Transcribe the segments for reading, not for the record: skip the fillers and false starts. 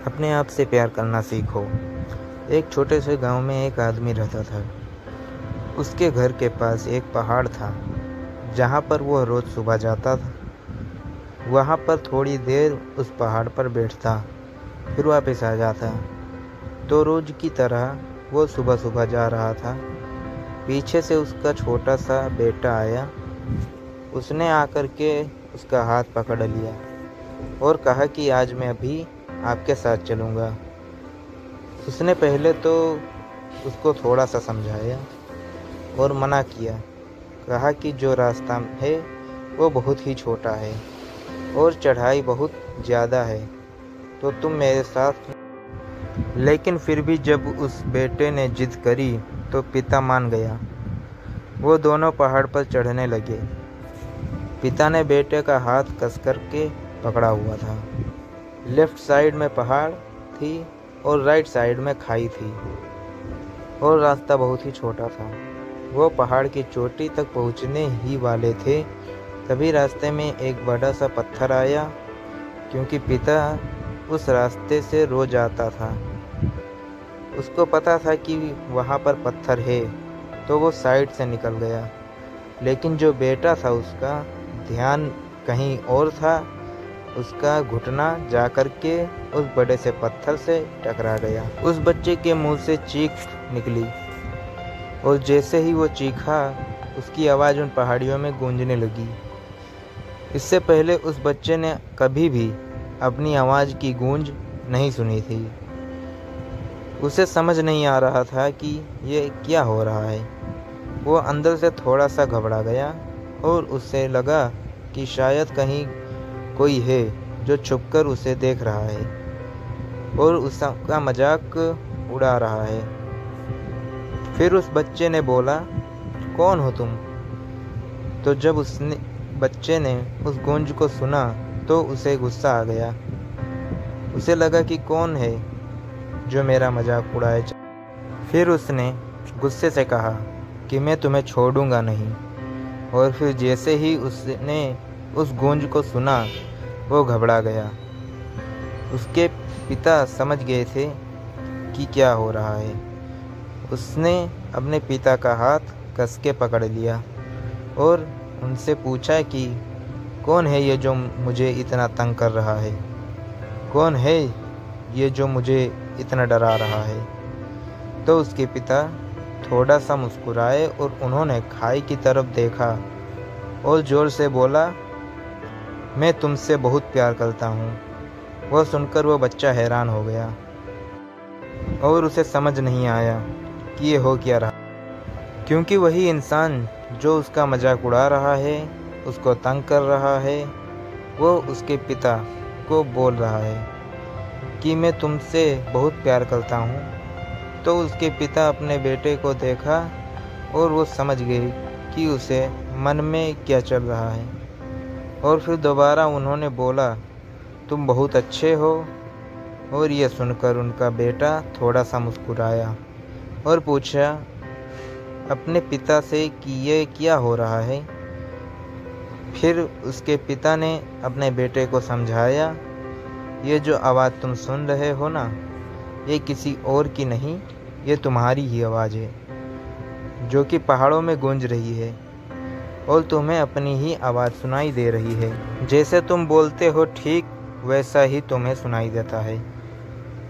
अपने आप से प्यार करना सीखो। एक छोटे से गांव में एक आदमी रहता था। उसके घर के पास एक पहाड़ था जहां पर वह रोज़ सुबह जाता था। वहां पर थोड़ी देर उस पहाड़ पर बैठता, फिर वापस आ जाता। तो रोज़ की तरह वो सुबह सुबह जा रहा था। पीछे से उसका छोटा सा बेटा आया। उसने आकर के उसका हाथ पकड़ लिया और कहा कि आज मैं अभी आपके साथ चलूँगा। उसने पहले तो उसको थोड़ा सा समझाया और मना किया। कहा कि जो रास्ता है वो बहुत ही छोटा है और चढ़ाई बहुत ज़्यादा है, तो तुम मेरे साथ। लेकिन फिर भी जब उस बेटे ने जिद करी तो पिता मान गया। वो दोनों पहाड़ पर चढ़ने लगे। पिता ने बेटे का हाथ कस करके पकड़ा हुआ था। लेफ्ट साइड में पहाड़ थी और राइट साइड में खाई थी और रास्ता बहुत ही छोटा था। वो पहाड़ की चोटी तक पहुंचने ही वाले थे, तभी रास्ते में एक बड़ा सा पत्थर आया। क्योंकि पिता उस रास्ते से रोज आता था, उसको पता था कि वहाँ पर पत्थर है, तो वो साइड से निकल गया। लेकिन जो बेटा था उसका ध्यान कहीं और था। उसका घुटना जा कर के उस बड़े से पत्थर से टकरा गया। उस बच्चे के मुंह से चीख निकली और जैसे ही वो चीखा, उसकी आवाज़ उन पहाड़ियों में गूंजने लगी। इससे पहले उस बच्चे ने कभी भी अपनी आवाज़ की गूंज नहीं सुनी थी। उसे समझ नहीं आ रहा था कि ये क्या हो रहा है। वो अंदर से थोड़ा सा घबरा गया और उससे लगा कि शायद कहीं कोई है जो छुपकर उसे देख रहा है और उसका मजाक उड़ा रहा है। फिर उस बच्चे ने बोला, कौन हो तुम? तो जब बच्चे ने उस गूंज को सुना तो उसे गुस्सा आ गया। उसे लगा कि कौन है जो मेरा मजाक उड़ाए। फिर उसने गुस्से से कहा कि मैं तुम्हें छोड़ूंगा नहीं। और फिर जैसे ही उसने उस गूंज को सुना, वो घबरा गया। उसके पिता समझ गए थे कि क्या हो रहा है। उसने अपने पिता का हाथ कस के पकड़ लिया और उनसे पूछा कि कौन है ये जो मुझे इतना तंग कर रहा है? कौन है ये जो मुझे इतना डरा रहा है? तो उसके पिता थोड़ा सा मुस्कुराए और उन्होंने खाई की तरफ देखा और ज़ोर से बोला, मैं तुमसे बहुत प्यार करता हूँ। वह सुनकर वो बच्चा हैरान हो गया और उसे समझ नहीं आया कि ये हो क्या रहा, क्योंकि वही इंसान जो उसका मजाक उड़ा रहा है, उसको तंग कर रहा है, वो उसके पिता को बोल रहा है कि मैं तुमसे बहुत प्यार करता हूँ। तो उसके पिता अपने बेटे को देखा और वो समझ गए कि उसे मन में क्या चल रहा है। और फिर दोबारा उन्होंने बोला, तुम बहुत अच्छे हो। और ये सुनकर उनका बेटा थोड़ा सा मुस्कुराया और पूछा अपने पिता से कि ये क्या हो रहा है। फिर उसके पिता ने अपने बेटे को समझाया, ये जो आवाज़ तुम सुन रहे हो ना, ये किसी और की नहीं, ये तुम्हारी ही आवाज़ है जो कि पहाड़ों में गूंज रही है और तुम्हें अपनी ही आवाज़ सुनाई दे रही है। जैसे तुम बोलते हो ठीक वैसा ही तुम्हें सुनाई देता है।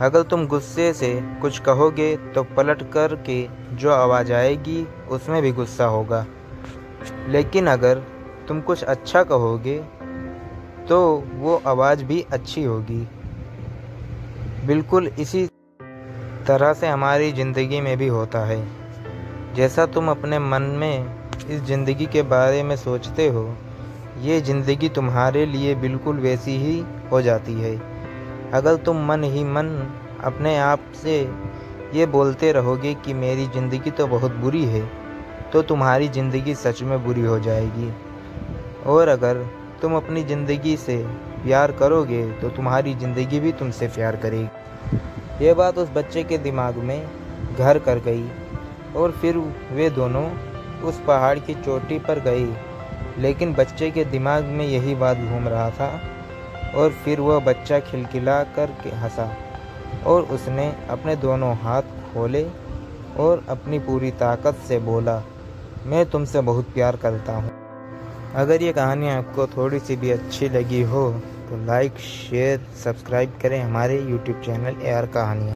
अगर तुम गुस्से से कुछ कहोगे तो पलट कर के जो आवाज़ आएगी उसमें भी गुस्सा होगा। लेकिन अगर तुम कुछ अच्छा कहोगे तो वो आवाज़ भी अच्छी होगी। बिल्कुल इसी तरह से हमारी ज़िंदगी में भी होता है। जैसा तुम अपने मन में इस ज़िंदगी के बारे में सोचते हो, ये ज़िंदगी तुम्हारे लिए बिल्कुल वैसी ही हो जाती है। अगर तुम मन ही मन अपने आप से ये बोलते रहोगे कि मेरी ज़िंदगी तो बहुत बुरी है, तो तुम्हारी ज़िंदगी सच में बुरी हो जाएगी। और अगर तुम अपनी ज़िंदगी से प्यार करोगे तो तुम्हारी ज़िंदगी भी तुमसे प्यार करेगी। ये बात उस बच्चे के दिमाग में घर कर गई और फिर वे दोनों उस पहाड़ की चोटी पर गए। लेकिन बच्चे के दिमाग में यही बात घूम रहा था और फिर वह बच्चा खिलखिला कर के हंसा और उसने अपने दोनों हाथ खोले और अपनी पूरी ताकत से बोला, मैं तुमसे बहुत प्यार करता हूँ। अगर ये कहानी आपको थोड़ी सी भी अच्छी लगी हो तो लाइक, शेयर, सब्सक्राइब करें हमारे YouTube चैनल AR कहानियाँ।